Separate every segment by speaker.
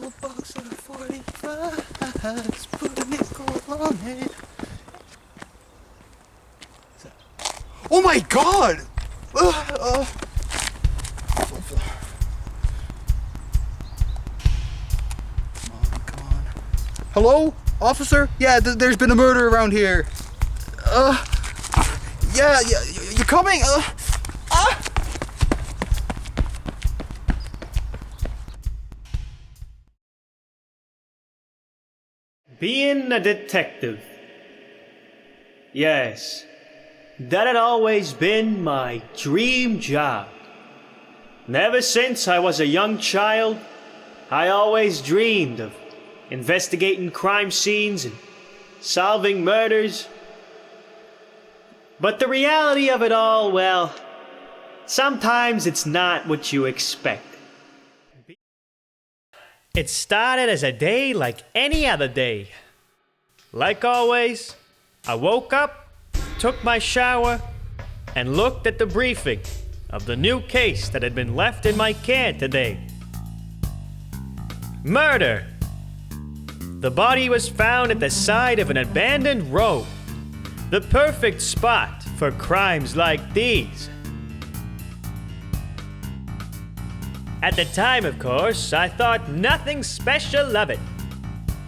Speaker 1: couple of bucks and a 45. Put a nickel on it. Oh my God! Come on. Hello, officer? Yeah, there's been a murder around here. Yeah, you're coming.
Speaker 2: Being a detective. Yes, that had always been my dream job. And ever since I was a young child, I always dreamed of investigating crime scenes and solving murders. But the reality of it all, well, sometimes it's not what you expect. It started as a day like any other day. Like always, I woke up, took my shower, and looked at the briefing of the new case that had been left in my care today. Murder. The body was found at the side of an abandoned road. The perfect spot for crimes like these. At the time, of course, I thought nothing special of it.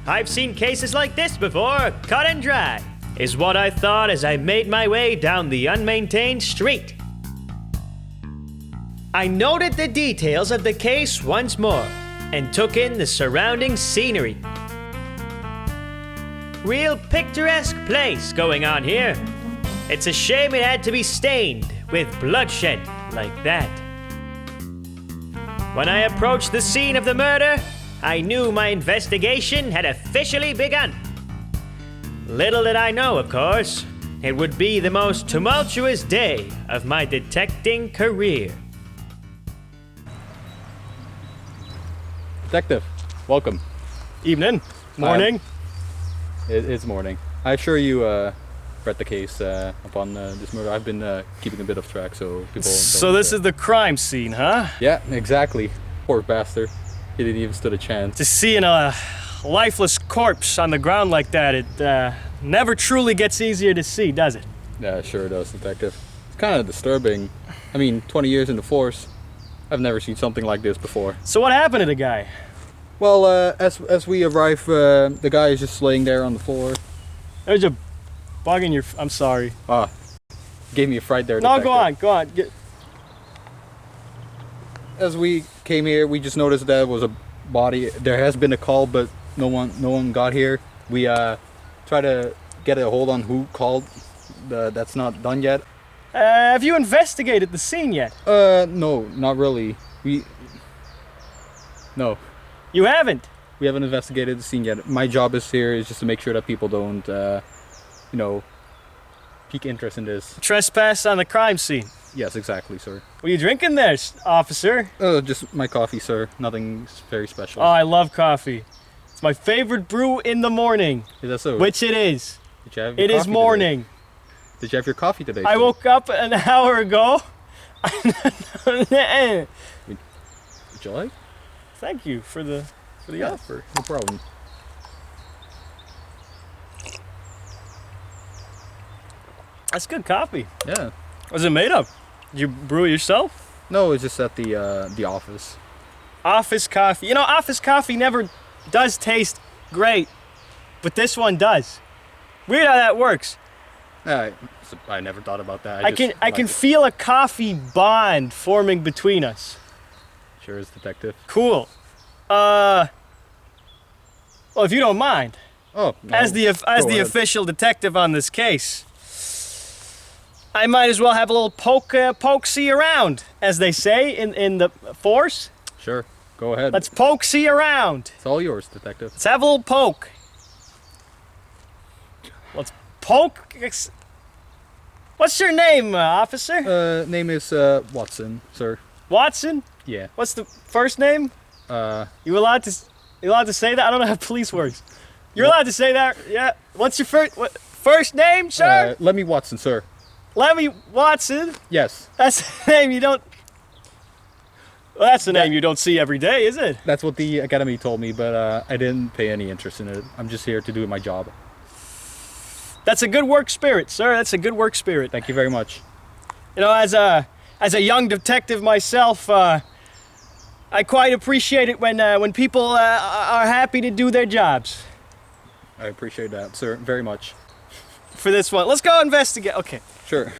Speaker 2: I've seen cases like this before, cut and dry, is what I thought as I made my way down the unmaintained street. I noted the details of the case once more and took in the surrounding scenery. Real picturesque place going on here. It's a shame it had to be stained with bloodshed like that. When I approached the scene of the murder, I knew my investigation had officially begun. Little did I know, of course, it would be the most tumultuous day of my detecting career.
Speaker 3: Detective, welcome.
Speaker 2: Evening. Morning.
Speaker 3: It's morning. I assure you read the case upon this murder. I've been keeping a bit of track so people
Speaker 2: So this is the crime scene, huh?
Speaker 3: Yeah, exactly. Poor bastard. He didn't even stood a chance.
Speaker 2: Just seeing a lifeless corpse on the ground like that, it never truly gets easier to see, does it?
Speaker 3: Yeah, sure it does, Detective. It's kind of disturbing. I mean, 20 years in the force, I've never seen something like this before.
Speaker 2: So what happened to the guy?
Speaker 3: Well, as we arrive, the guy is just laying there on the floor.
Speaker 2: There's a bug in your... I'm sorry.
Speaker 3: Gave me a fright there,
Speaker 2: No,
Speaker 3: Detective.
Speaker 2: go on.
Speaker 3: As we came here, we just noticed that it was a body. There has been a call, but no one got here. We try to get a hold on who called. That's not done yet.
Speaker 2: Have you investigated the scene yet?
Speaker 3: No, not really. No.
Speaker 2: You haven't?
Speaker 3: We haven't investigated the scene yet. My job is just to make sure that people don't, pique interest in this.
Speaker 2: Trespass on the crime scene.
Speaker 3: Yes, exactly, sir.
Speaker 2: What are you drinking there, officer?
Speaker 3: Just my coffee, sir. Nothing very special.
Speaker 2: Oh, I love coffee. It's my favorite brew in the morning.
Speaker 3: Is that so?
Speaker 2: Which it is.
Speaker 3: Did you have your
Speaker 2: It is
Speaker 3: coffee
Speaker 2: morning.
Speaker 3: Today? Did you have your coffee today?
Speaker 2: I
Speaker 3: sir?
Speaker 2: woke up an hour ago.
Speaker 3: Would you like?
Speaker 2: Thank you for the offer.
Speaker 3: No problem.
Speaker 2: That's good coffee.
Speaker 3: Yeah.
Speaker 2: What's it made of? Did you brew it yourself?
Speaker 3: No, it's just at the office.
Speaker 2: Office coffee. You know, office coffee never does taste great, but this one does. Weird how that works.
Speaker 3: I never thought about that.
Speaker 2: I can feel a coffee bond forming between us.
Speaker 3: Sure is, Detective.
Speaker 2: Cool. Well, if you don't mind,
Speaker 3: Oh, no.
Speaker 2: as the official detective on this case, I might as well have a little poke-see around, as they say in the force.
Speaker 3: Sure, go ahead.
Speaker 2: Let's poke-see around.
Speaker 3: It's all yours, Detective.
Speaker 2: Let's have a little poke. Let's poke. What's your name, officer?
Speaker 3: Name is Watson, sir.
Speaker 2: Watson?
Speaker 3: Yeah.
Speaker 2: What's the first name? You allowed to say that? I don't know how police works. You're allowed to say that? Yeah. What's your first name, sir?
Speaker 3: Lemmy Watson, sir.
Speaker 2: Lemmy Watson?
Speaker 3: Yes.
Speaker 2: That's the name you don't... Well, that's a name you don't see every day, is it?
Speaker 3: That's what the academy told me, but I didn't pay any interest in it. I'm just here to do my job.
Speaker 2: That's a good work spirit, sir. That's a good work spirit.
Speaker 3: Thank you very much.
Speaker 2: You know, as a young detective myself, I quite appreciate it when people are happy to do their jobs.
Speaker 3: I appreciate that, sir, very much.
Speaker 2: For this one, let's go investigate. Okay.
Speaker 3: Sure.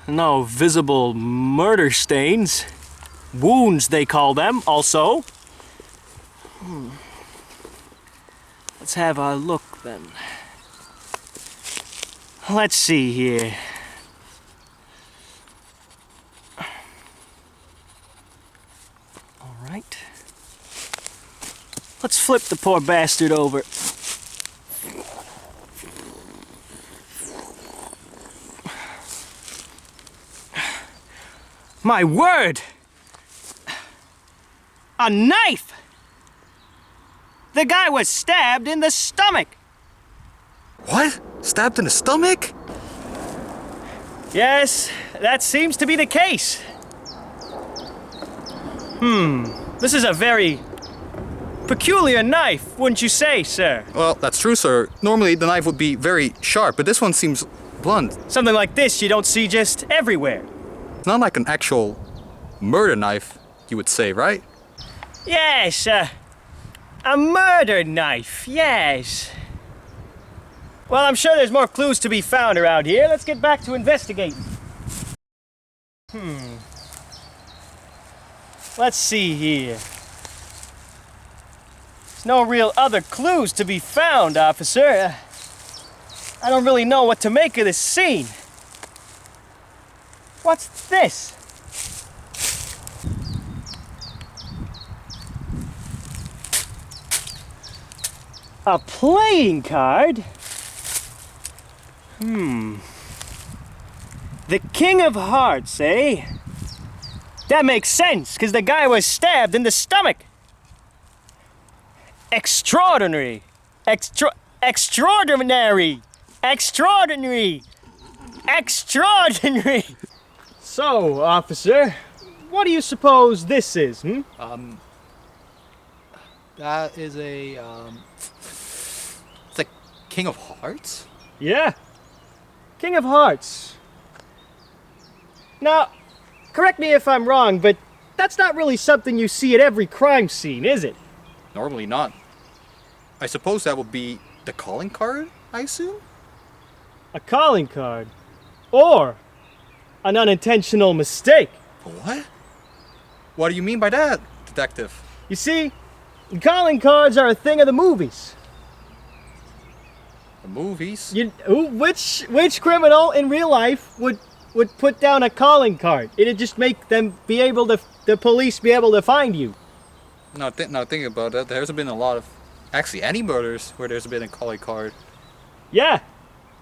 Speaker 2: No visible murder stains. Wounds, they call them, also. Let's have a look, then. Let's see here. All right. Let's flip the poor bastard over. My word! A knife! The guy was stabbed in the stomach!
Speaker 3: What? Stabbed in the stomach?
Speaker 2: Yes, that seems to be the case. This is a very peculiar knife, wouldn't you say, sir?
Speaker 3: Well, that's true, sir. Normally the knife would be very sharp, but this one seems blunt.
Speaker 2: Something like this you don't see just everywhere.
Speaker 3: It's not like an actual murder knife, you would say, right?
Speaker 2: Yes, a murder knife, yes. Well, I'm sure there's more clues to be found around here. Let's get back to investigating. Let's see here. There's no real other clues to be found, officer. I don't really know what to make of this scene. What's this? A playing card? The King of Hearts, eh? That makes sense, because the guy was stabbed in the stomach. Extraordinary. Extraordinary. Extraordinary. Extraordinary. So, officer, what do you suppose this is,
Speaker 3: That is a, it's a King of Hearts?
Speaker 2: Yeah. King of Hearts. Now, correct me if I'm wrong, but that's not really something you see at every crime scene, is it?
Speaker 3: Normally not. I suppose that would be the calling card, I assume?
Speaker 2: A calling card. Or an unintentional mistake.
Speaker 3: What? What do you mean by that, detective?
Speaker 2: You see, calling cards are a thing of the movies.
Speaker 3: The movies?
Speaker 2: Which criminal in real life would put down a calling card? It'd just make them be able to, the police be able to find you.
Speaker 3: Now thinking about that, there's been a lot of, actually any murders where there's been a calling card.
Speaker 2: Yeah,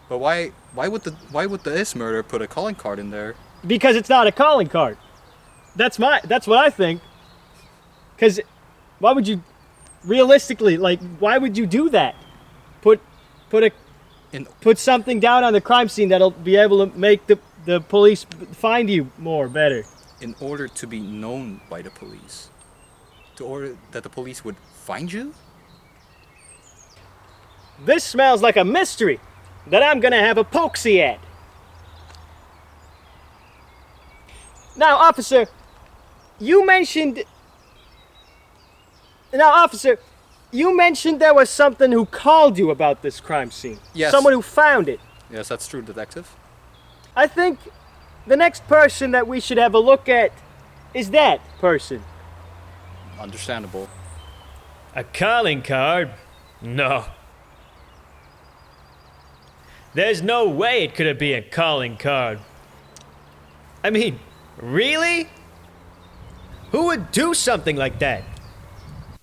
Speaker 3: But why would this murder put a calling card in there?
Speaker 2: because it's not a calling card. That's what I think. Because why would you, realistically, like, why would you do that? Put something down on the crime scene that'll be able to make the police find you better.
Speaker 3: In order to be known by the police. To order that the police would find you?
Speaker 2: This smells like a mystery that I'm gonna have a pokesy at. Now, officer, you mentioned there was someone who called you about this crime scene.
Speaker 3: Yes.
Speaker 2: Someone who found it.
Speaker 3: Yes, that's true, detective.
Speaker 2: I think the next person that we should have a look at is that person.
Speaker 3: Understandable.
Speaker 2: A calling card? No. There's no way it could have been a calling card. I mean, really? Who would do something like that?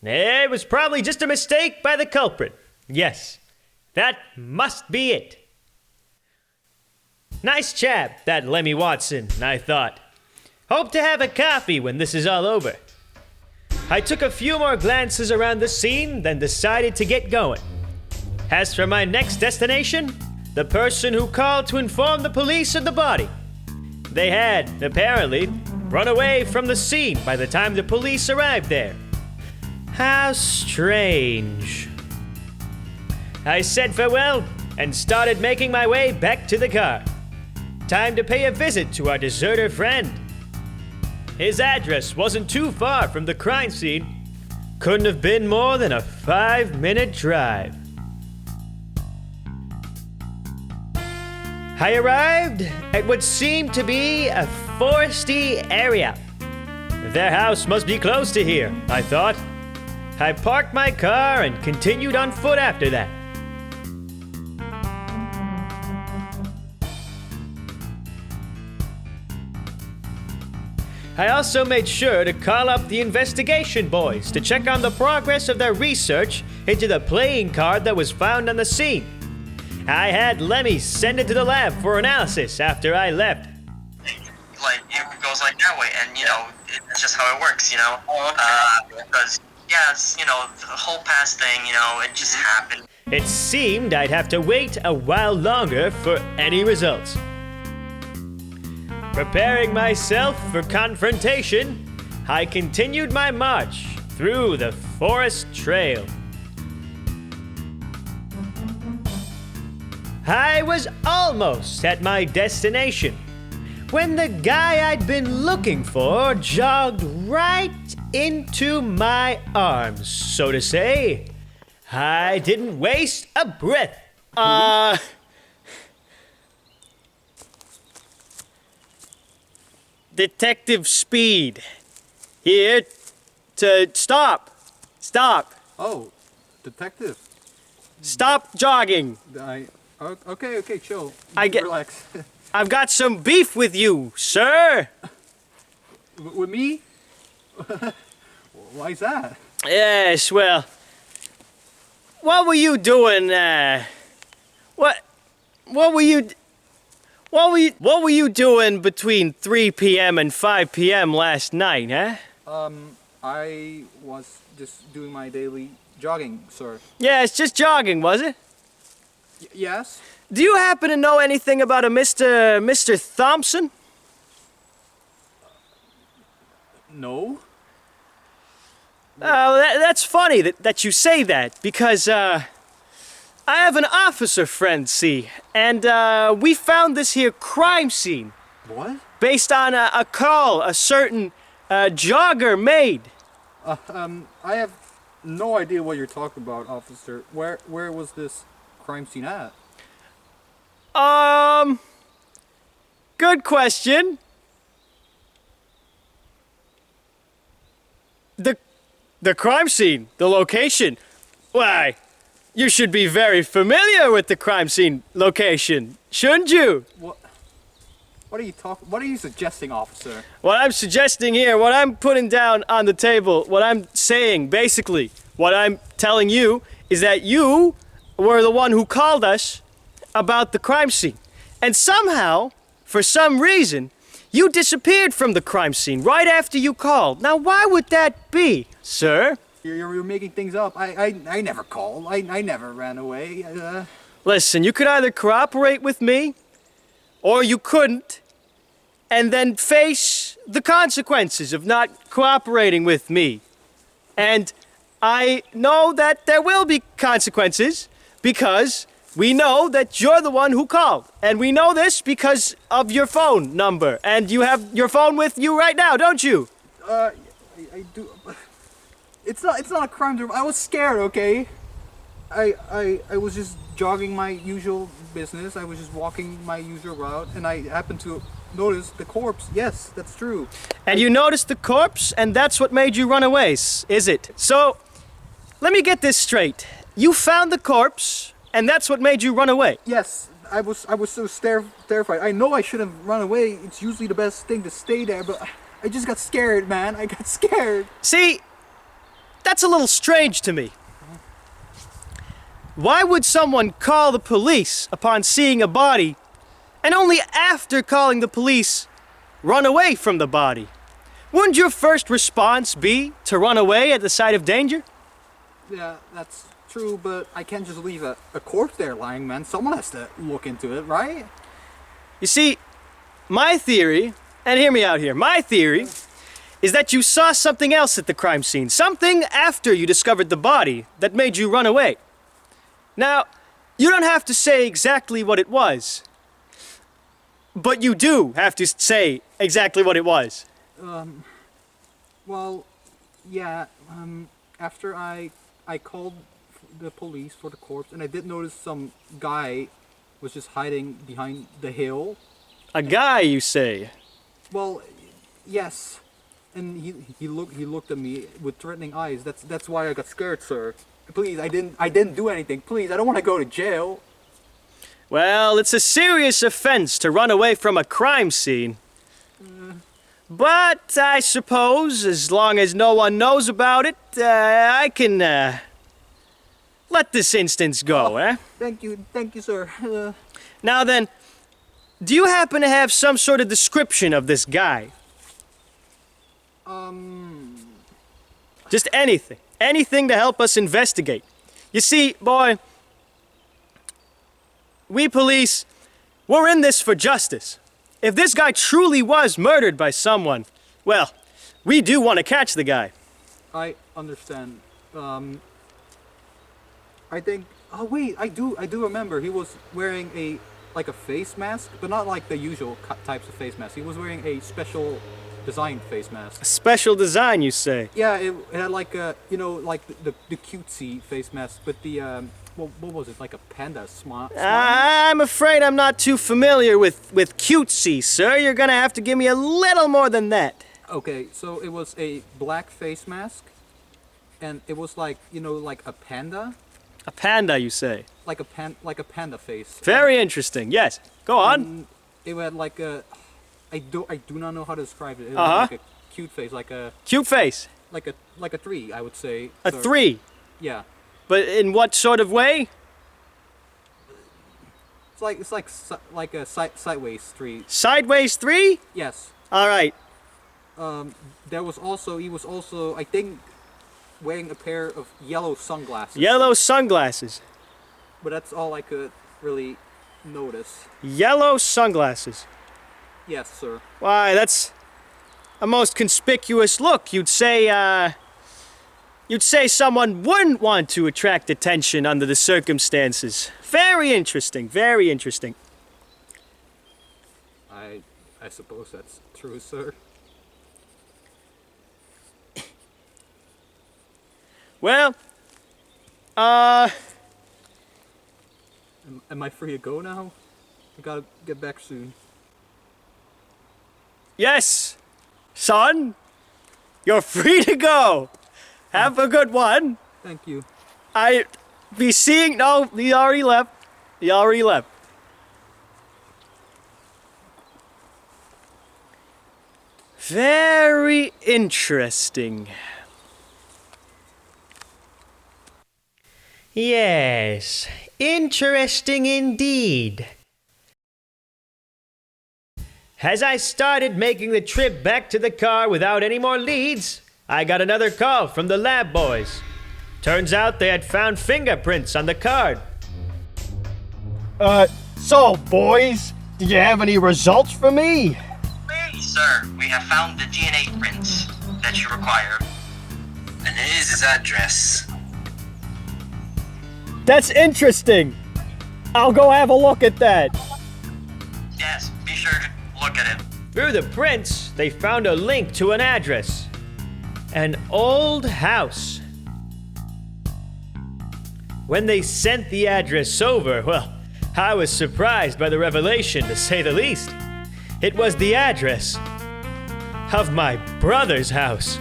Speaker 2: It was probably just a mistake by the culprit. Yes, that must be it. Nice chap, that Lemmy Watson, I thought. Hope to have a coffee when this is all over. I took a few more glances around the scene, then decided to get going. As for my next destination, the person who called to inform the police of the body. They had, apparently, run away from the scene by the time the police arrived there. How strange. I said farewell and started making my way back to the car. Time to pay a visit to our deserter friend. His address wasn't too far from the crime scene. Couldn't have been more than a 5-minute drive. I arrived at what seemed to be a foresty area. Their house must be close to here, I thought. I parked my car and continued on foot after that. I also made sure to call up the investigation boys to check on the progress of their research into the playing card that was found on the scene. I had Lemmy send it to the lab for analysis after I left.
Speaker 4: Like, it goes like that way, and, you know, it's just how it works, you know? Because, yeah, it's, you know, the whole past thing, you know, it just happened.
Speaker 2: It seemed I'd have to wait a while longer for any results. Preparing myself for confrontation, I continued my march through the forest trail. I was almost at my destination when the guy I'd been looking for jogged right into my arms, so to say. I didn't waste a breath. Detective Speed. Here to stop. Stop.
Speaker 3: Oh, detective.
Speaker 2: Stop jogging.
Speaker 3: Okay, chill. Relax.
Speaker 2: I've got some beef with you, sir.
Speaker 3: With me? Why's that?
Speaker 2: Yes, well, what were you doing, what were you doing between 3 p.m. and 5 p.m. last night, huh?
Speaker 3: I was just doing my daily jogging, sir.
Speaker 2: Yeah, it's just jogging, was it?
Speaker 3: Yes?
Speaker 2: Do you happen to know anything about a Mr. Thompson?
Speaker 3: No.
Speaker 2: That's funny that you say that, because, I have an officer friend, see, and, we found this here crime scene.
Speaker 3: What?
Speaker 2: Based on a call a certain, Jogger made.
Speaker 3: I have no idea what you're talking about, officer. Where was this crime scene at?
Speaker 2: Good question. The crime scene, the location. Why, you should be very familiar with the crime scene location, shouldn't you?
Speaker 3: What are you suggesting, officer?
Speaker 2: What I'm suggesting here, what I'm putting down on the table, what I'm saying, basically, what I'm telling you is that you were the one who called us about the crime scene. And somehow, for some reason, you disappeared from the crime scene right after you called. Now, why would that be, sir?
Speaker 3: You're making things up. I never called. I never ran away.
Speaker 2: Listen, you could either cooperate with me, or you couldn't, and then face the consequences of not cooperating with me. And I know that there will be consequences, because we know that you're the one who called. And we know this because of your phone number. And you have your phone with you right now, don't you?
Speaker 3: I do. It's not a crime. I was scared, okay? I was just jogging my usual business. I was just walking my usual route, and I happened to notice the corpse. Yes, that's true.
Speaker 2: And you noticed the corpse, and that's what made you run away, is it? So, let me get this straight. You found the corpse, and that's what made you run away.
Speaker 3: Yes, I was so terrified. I know I shouldn't run away. It's usually the best thing to stay there, but I just got scared, man. I got scared.
Speaker 2: See, that's a little strange to me. Why would someone call the police upon seeing a body, and only after calling the police, run away from the body? Wouldn't your first response be to run away at the sight of danger?
Speaker 3: Yeah, that's True, but I can't just leave a corpse there lying, man. Someone has to look into it, right?
Speaker 5: You see, my theory, and hear me out here, my theory is that you saw something else at the crime scene. Something after you discovered the body that made you run away. Now, you don't have to say exactly what it was. But you do have to say exactly what it was.
Speaker 3: Well, yeah, after I called the police for the corpse, and I did notice some guy was just hiding behind the hill.
Speaker 5: A guy, you say?
Speaker 3: Well, yes. And he looked at me with threatening eyes. That's why I got scared, sir. Please, I didn't do anything. Please, I don't want to go to jail.
Speaker 5: Well, it's a serious offense to run away from a crime scene. But I suppose, as long as no one knows about it, I can let this instance go, eh?
Speaker 3: Thank you, sir.
Speaker 5: Now then, do you happen to have some sort of description of this guy? Just anything. Anything to help us investigate. You see, boy, we police, we're in this for justice. If this guy truly was murdered by someone, well, we do want to catch the guy.
Speaker 3: I understand. I think. Oh wait, I do remember. He was wearing a face mask, but not like the usual types of face masks. He was wearing a special designed face mask.
Speaker 5: A special design, you say?
Speaker 3: Yeah, it had like a the cutesy face mask, but the what was it, like a panda smile?
Speaker 5: I'm afraid I'm not too familiar with cutesy, sir. You're gonna have to give me a little more than that.
Speaker 3: Okay, so it was a black face mask, and it was like like a panda.
Speaker 5: A panda, you say?
Speaker 3: Like a panda face.
Speaker 5: Very interesting. Yes. Go on.
Speaker 3: And it had like a. I do not know how to describe it. It
Speaker 5: Uh-huh.
Speaker 3: had like a cute face, like a
Speaker 5: Cute face.
Speaker 3: like a 3, I would say.
Speaker 5: A
Speaker 3: So,
Speaker 5: 3.
Speaker 3: Yeah.
Speaker 5: But in what sort of way?
Speaker 3: It's like a sideways 3.
Speaker 5: Sideways 3?
Speaker 3: Yes.
Speaker 5: All right.
Speaker 3: He was also I think wearing a pair of yellow sunglasses.
Speaker 5: Yellow sunglasses.
Speaker 3: But that's all I could really notice.
Speaker 5: Yellow sunglasses.
Speaker 3: Yes, sir.
Speaker 5: Why, that's a most conspicuous look. You'd say someone wouldn't want to attract attention under the circumstances. Very interesting, very interesting.
Speaker 3: I suppose that's true, sir.
Speaker 5: Well,
Speaker 3: Am I free to go now? I gotta get back soon.
Speaker 5: yes, son, you're free to go. Have a good one.
Speaker 3: Thank you.
Speaker 5: No, he already left. He already left. Very interesting. Yes, interesting indeed. As I started making the trip back to the car without any more leads, I got another call from the lab boys. Turns out they had found fingerprints on the card. So boys, do you have any results for me?
Speaker 4: Hey, sir, we have found the DNA prints that you require. And here's his address.
Speaker 5: That's interesting. I'll go have a look at that.
Speaker 4: Yes, be sure to look at it.
Speaker 2: Through the prints, they found a link to an address. An old house. When they sent the address over, well, I was surprised by the revelation, to say the least. It was the address of my brother's house.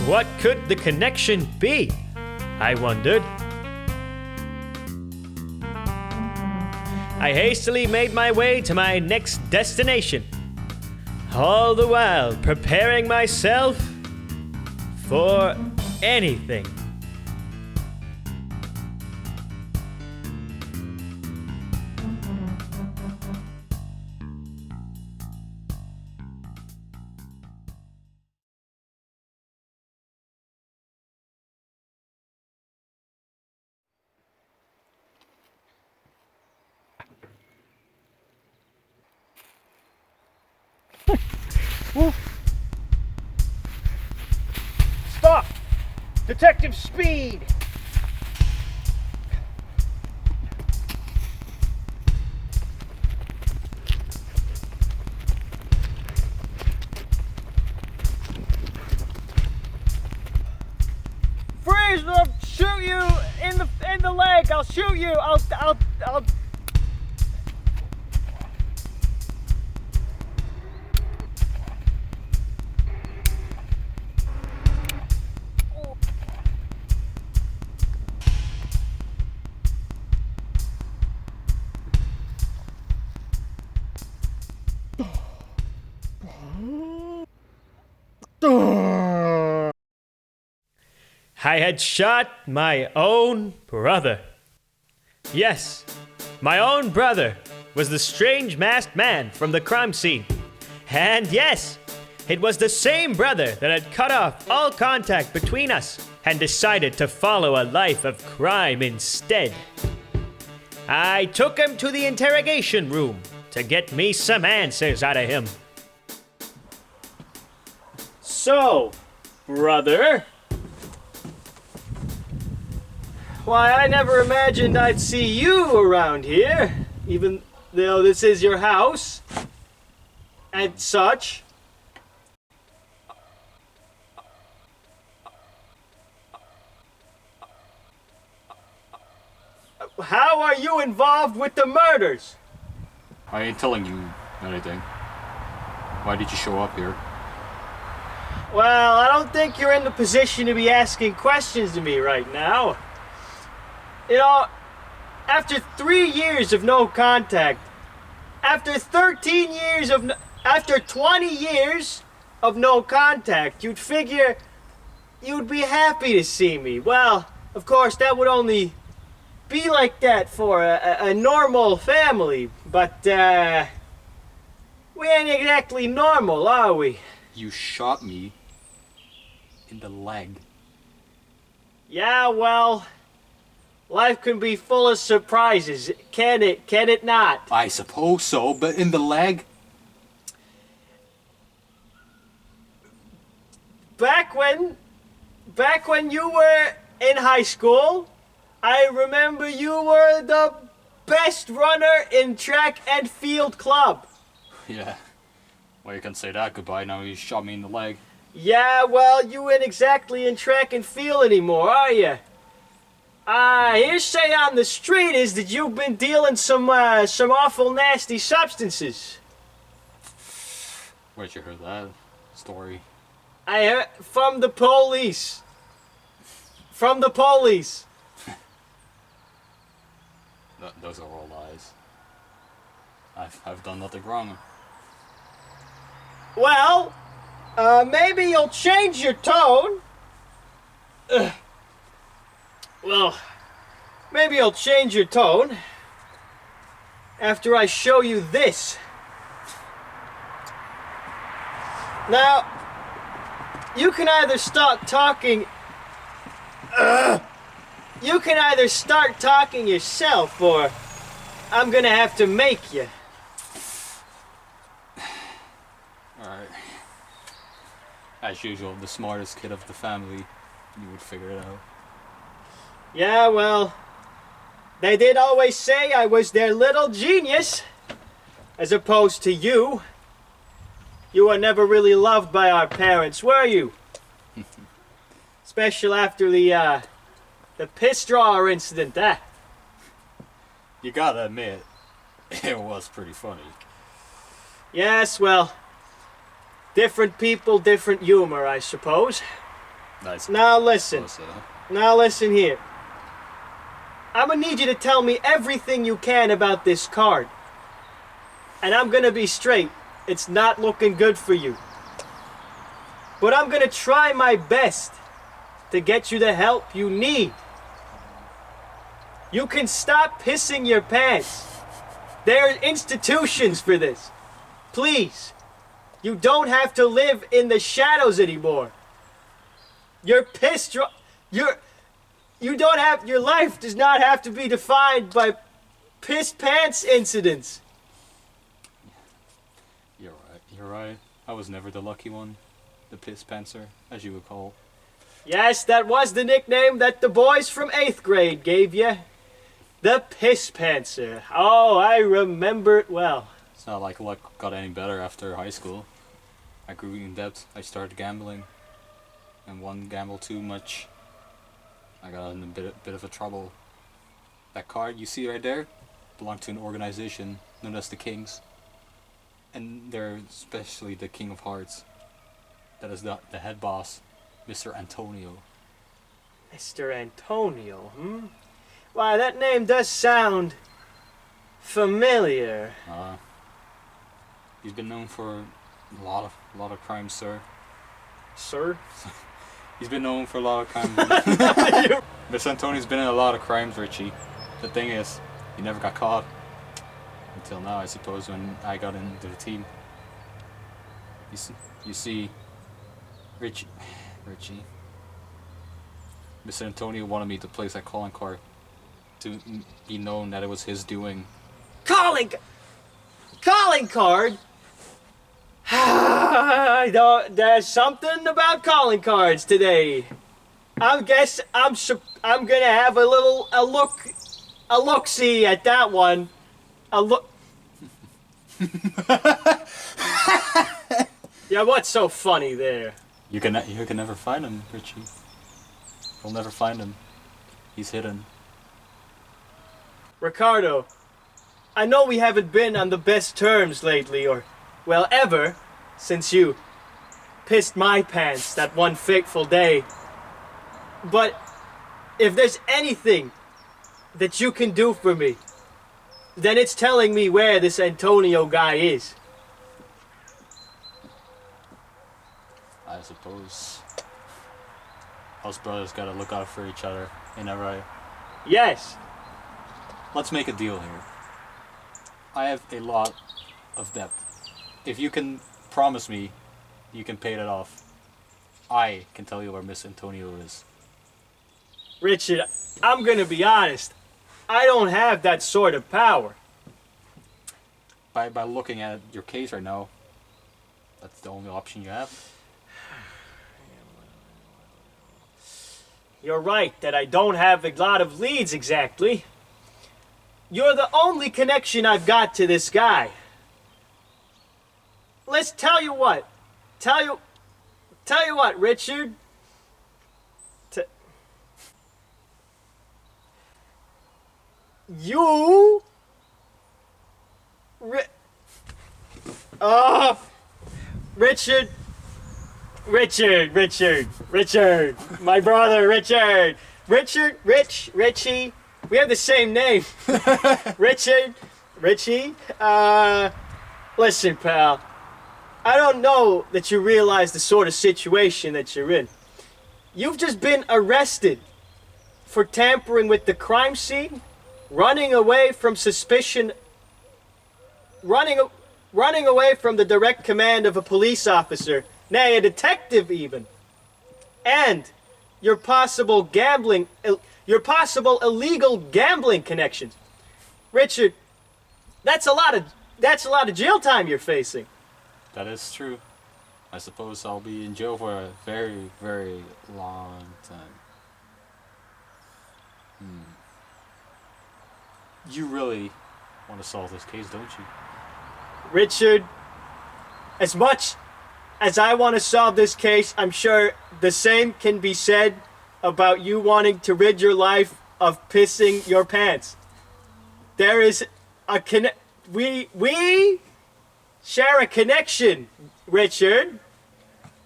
Speaker 2: What could the connection be? I wondered. I hastily made my way to my next destination, all the while preparing myself for anything.
Speaker 5: Stop! Detective Speed! Freeze! I'll shoot you in the leg! I'll shoot you! I'll I had shot my own brother. Yes, my own brother was the strange masked man from the crime scene. And yes, it was the same brother that had cut off all contact between us and decided to follow a life of crime instead. I took him to the interrogation room to get me some answers out of him. So, brother... Why, I never imagined I'd see you around here, even though this is your house, and such. How are you involved with the murders?
Speaker 3: I ain't telling you anything. Why did you show up here?
Speaker 5: Well, I don't think you're in the position to be asking questions to me right now. You know, after 3 years of no contact, after 13 years of, after 20 years of no contact, you'd figure you'd be happy to see me. Well, of course, that would only be like that for a normal family, but, we ain't exactly normal, are we?
Speaker 3: You shot me in the leg.
Speaker 5: Yeah, well... Life can be full of surprises, can it? Can it not?
Speaker 3: I suppose so, but in the leg?
Speaker 5: Back when you were in high school, I remember you were the best runner in track and field club.
Speaker 3: Yeah. Well, you can say that goodbye now you shot me in the leg.
Speaker 5: Yeah, well, you ain't exactly in track and field anymore, are you? Hearsay on the street is that you've been dealing some awful nasty substances.
Speaker 3: Where'd you hear that story?
Speaker 5: I heard from the police. From the police.
Speaker 3: Those are all lies. I've done nothing wrong.
Speaker 5: Well, maybe you'll change your tone. Well, maybe you'll change your tone after I show you this. Now, you can either start talking... you can either start talking yourself, or I'm gonna have to make you.
Speaker 3: Alright. As usual, the smartest kid of the family, you would figure it out.
Speaker 5: Yeah, well, they did always say I was their little genius, as opposed to you. You were never really loved by our parents, were you? Especially after the piss drawer incident, eh?
Speaker 3: You gotta admit, it was pretty funny.
Speaker 5: Yes, well, different people, different humor, I suppose.
Speaker 3: Nice.
Speaker 5: Now listen. Now listen here. I'm gonna need you to tell me everything you can about this card. And I'm gonna be straight. It's not looking good for you. But I'm gonna try my best to get you the help you need. You can stop pissing your pants. There are institutions for this. Please. You don't have to live in the shadows anymore. Your life does not have to be defined by piss pants incidents.
Speaker 3: You're right. I was never the lucky one. The piss pantser, as you would call.
Speaker 5: Yes, that was the nickname that the boys from 8th grade gave you. The Piss Pantser. Oh, I remember it well.
Speaker 3: It's not like luck got any better after high school. I grew in debt, I started gambling, and one gamble too much. I got in a bit of a trouble. That card you see right there belonged to an organization known as the Kings. And they're especially the King of Hearts. That is the head boss, Mr. Antonio.
Speaker 5: Mr. Antonio, Why, that name does sound familiar.
Speaker 3: He's been known for a lot of crimes, sir.
Speaker 5: Sir?
Speaker 3: He's been known for a lot of crimes. Mr. Antonio's been in a lot of crimes, Richie. The thing is, he never got caught. Until now, I suppose, when I got into the team. You see, Richie, Mr. Antonio wanted me to place that calling card to be known that it was his doing.
Speaker 5: Calling card? There's something about calling cards today. I'm gonna have a look-see at that one. Yeah, what's so funny there?
Speaker 3: You can never find him, Richie. You'll never find him. He's hidden.
Speaker 5: Ricardo, I know we haven't been on the best terms lately, or, well, ever, since you pissed my pants that one fateful day. But if there's anything that you can do for me, then it's telling me where this Antonio guy is.
Speaker 3: I suppose us brothers gotta look out for each other, ain't that right?
Speaker 5: Yes.
Speaker 3: Let's make a deal here. I have a lot of debt. If you can promise me you can pay that off, I can tell you where Miss Antonio is.
Speaker 5: Richard, I'm gonna be honest. I don't have that sort of power.
Speaker 3: By looking at your case right now, that's the only option you have.
Speaker 5: You're right that I don't have a lot of leads exactly. You're the only connection I've got to this guy. Let's tell you what. Tell you what, Richard. Richard, my brother, Richie. We have the same name. Richie. Listen, pal. I don't know that you realize the sort of situation that you're in. You've just been arrested for tampering with the crime scene, running away from suspicion, running away from the direct command of a police officer, nay, a detective even, and your possible illegal gambling connections. Richard, that's a lot of jail time you're facing.
Speaker 3: That is true. I suppose I'll be in jail for a very, very long time. You really want to solve this case, don't you?
Speaker 5: Richard, as much as I want to solve this case, I'm sure the same can be said about you wanting to rid your life of pissing your pants. There is a we share a connection, Richard.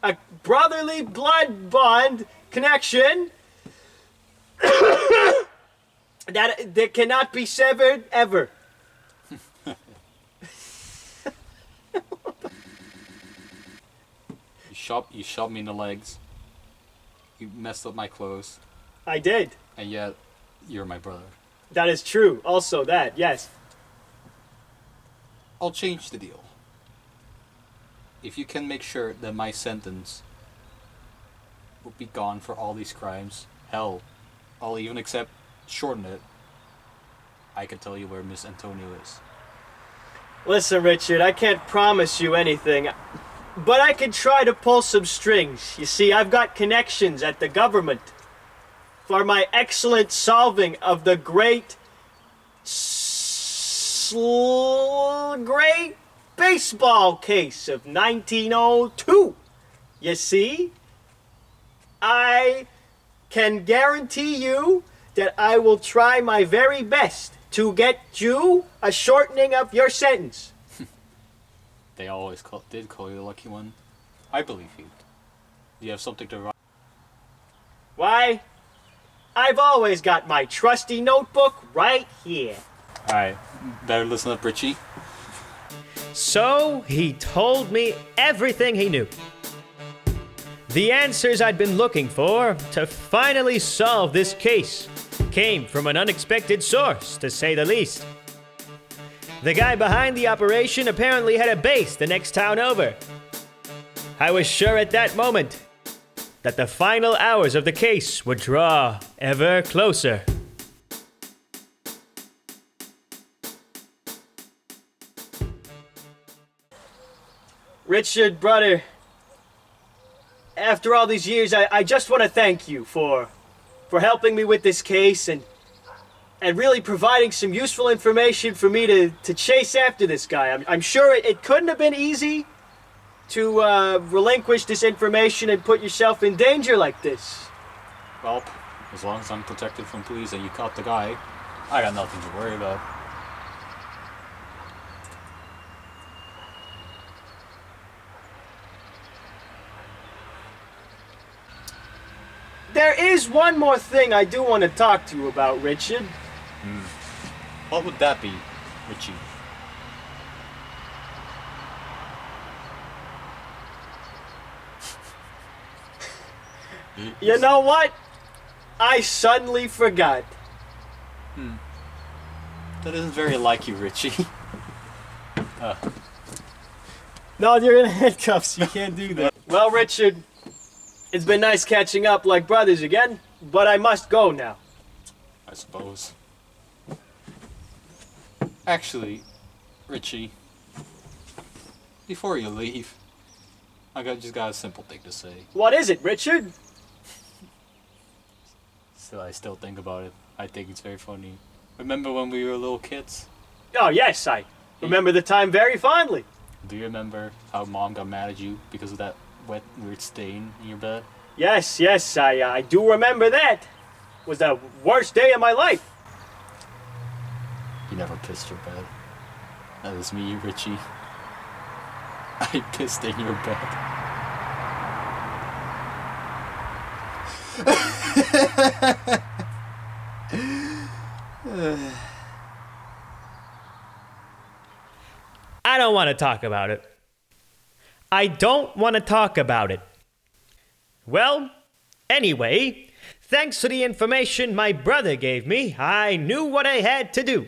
Speaker 5: A brotherly blood bond connection that cannot be severed ever.
Speaker 3: You shot me in the legs. You messed up my clothes.
Speaker 5: I did.
Speaker 3: And yet, you're my brother.
Speaker 5: That is true. Also that, yes.
Speaker 3: I'll change the deal. If you can make sure that my sentence will be gone for all these crimes, hell, I'll even shorten it. I can tell you where Miss Antonio is.
Speaker 5: Listen, Richard, I can't promise you anything. But I can try to pull some strings. You see, I've got connections at the government for my excellent solving of the great baseball case of 1902. You see, I can guarantee you that I will try my very best to get you a shortening of your sentence.
Speaker 3: They always did call you the lucky one. I believe you. Do you have something to write?
Speaker 5: Why, I've always got my trusty notebook right here.
Speaker 3: Alright, better listen up, Richie.
Speaker 2: So he told me everything he knew. The answers I'd been looking for to finally solve this case came from an unexpected source, to say the least. The guy behind the operation apparently had a base the next town over. I was sure at that moment that the final hours of the case would draw ever closer.
Speaker 5: Richard, brother, after all these years, I just want to thank you for helping me with this case and really providing some useful information for me to chase after this guy. I'm sure it couldn't have been easy to relinquish this information and put yourself in danger like this.
Speaker 3: Well, as long as I'm protected from police and you caught the guy, I got nothing to worry about.
Speaker 5: There is one more thing I do want to talk to you about, Richard.
Speaker 3: What would that be, Richie?
Speaker 5: You know what? I suddenly forgot.
Speaker 3: That isn't very like you, Richie.
Speaker 5: No, you're in handcuffs. You can't do that. Well, Richard, it's been nice catching up like brothers again, but I must go now.
Speaker 3: I suppose. Actually, Richie, before you leave, just got a simple thing to say.
Speaker 5: What is it, Richard?
Speaker 3: I still think about it. I think it's very funny. Remember when we were little kids?
Speaker 5: Oh, yes, I remember the time very fondly.
Speaker 3: Do you remember how Mom got mad at you because of that wet, weird stain in your bed?
Speaker 5: Yes, I do remember that. It was the worst day of my life.
Speaker 3: You never pissed your bed. That was me, Richie. I pissed in your bed.
Speaker 2: I don't want to talk about it. I don't want to talk about it. Well, anyway, thanks to the information my brother gave me, I knew what I had to do.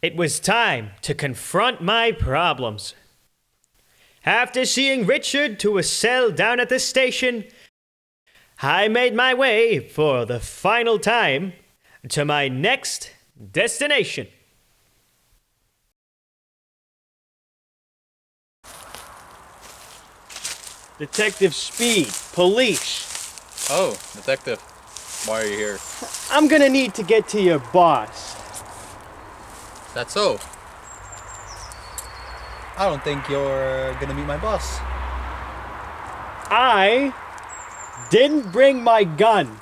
Speaker 2: It was time to confront my problems. After seeing Richard to a cell down at the station, I made my way for the final time to my next destination.
Speaker 5: Detective Speed, police.
Speaker 3: Oh, detective. Why are you here?
Speaker 5: I'm gonna need to get to your boss.
Speaker 3: That's so. I don't think you're gonna meet my boss.
Speaker 5: I didn't bring my gun.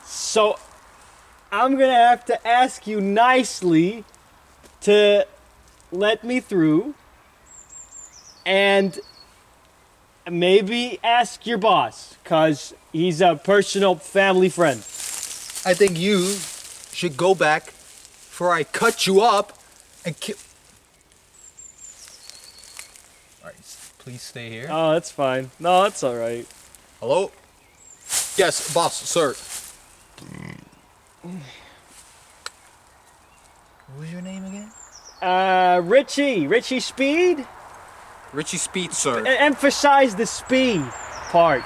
Speaker 5: So I'm gonna have to ask you nicely to let me through and maybe ask your boss, cause he's a personal family friend.
Speaker 3: I think you should go back before I cut you up and kill. Alright, please stay here.
Speaker 5: Oh, that's fine. No, that's alright.
Speaker 3: Hello? Yes, boss, sir. What was your name again?
Speaker 5: Richie Speed?
Speaker 3: Richie Speed, sir.
Speaker 5: Emphasize the speed part.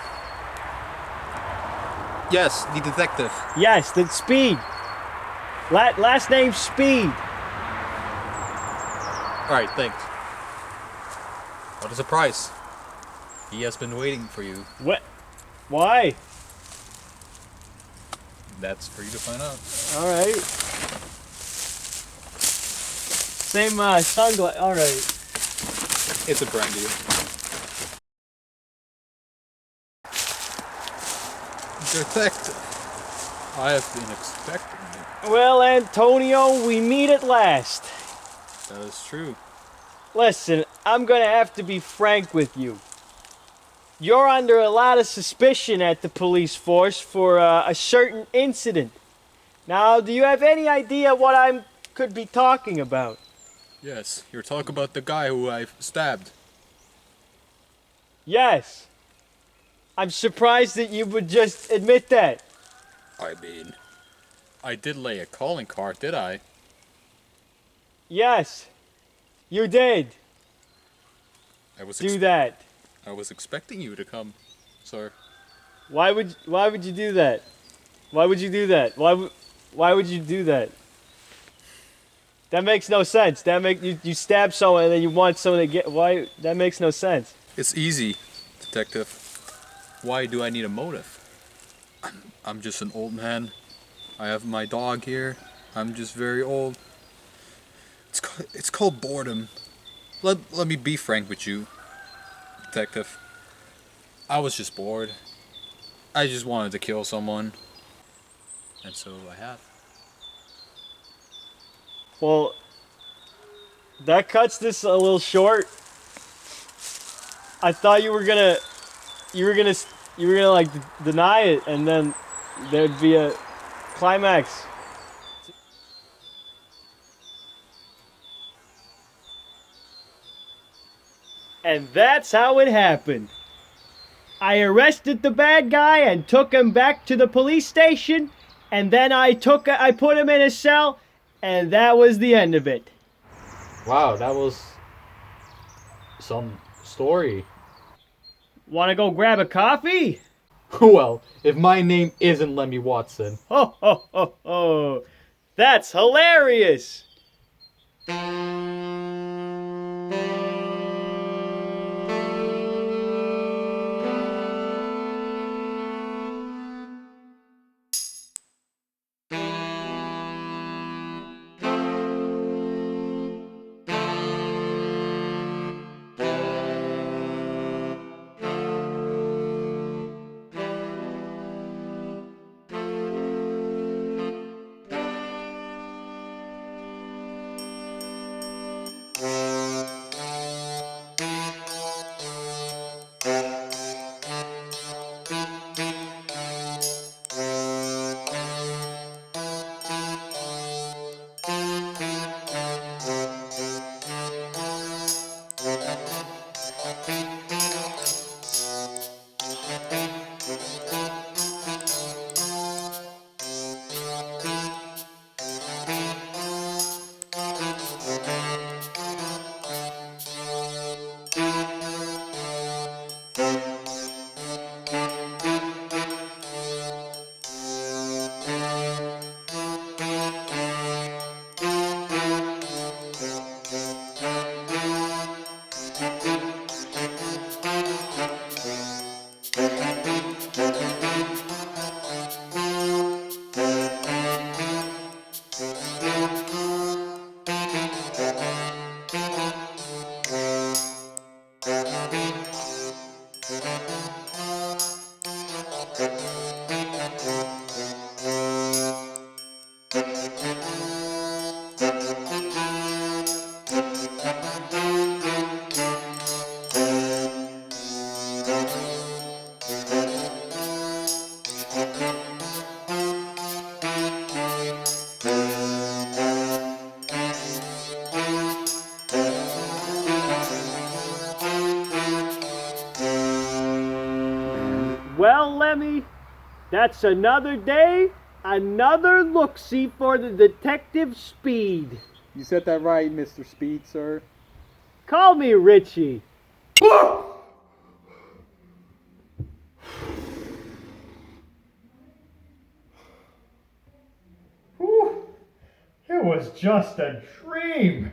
Speaker 3: Yes, the detective.
Speaker 5: Yes, the Speed. Last name Speed.
Speaker 3: Alright, thanks. What is the price? He has been waiting for you.
Speaker 5: What? Why?
Speaker 3: That's for you to find out.
Speaker 5: All right. Same sunglass. All right.
Speaker 3: It's a brand deal. Detective, I have been expecting you.
Speaker 5: Well, Antonio, we meet at last.
Speaker 3: That is true.
Speaker 5: Listen, I'm gonna have to be frank with you. You're under a lot of suspicion at the police force for a certain incident. Now, do you have any idea what I could be talking about?
Speaker 3: Yes, you're talking about the guy who I've stabbed.
Speaker 5: Yes. I'm surprised that you would just admit that.
Speaker 3: I mean, I did lay a calling card, did I?
Speaker 5: Yes, you did
Speaker 3: I was
Speaker 5: do that.
Speaker 3: I was expecting you to come, sir.
Speaker 5: Why would you do that? Why would you do that? Why would you do that? That makes no sense. You stab someone and then you want someone to get why that makes no sense.
Speaker 3: It's easy, detective. Why do I need a motive? I'm just an old man. I have my dog here. I'm just very old. It's called boredom. Let me be frank with you, detective. I was just bored. I just wanted to kill someone. And so I have.
Speaker 5: Well, that cuts this a little short. I thought you were gonna like deny it, and then there'd be a climax. And that's how it happened. I arrested the bad guy and took him back to the police station, and then I put him in a cell, and that was the end of it.
Speaker 3: Wow, that was some story.
Speaker 5: Wanna go grab a coffee?
Speaker 3: Well, if my name isn't Lemmy Watson.
Speaker 5: Ho ho ho ho! That's hilarious! Well, Lemmy, that's another day, another look-see for the Detective Speed.
Speaker 3: You said that right, Mr. Speed, sir.
Speaker 5: Call me Richie.
Speaker 2: It was just a dream.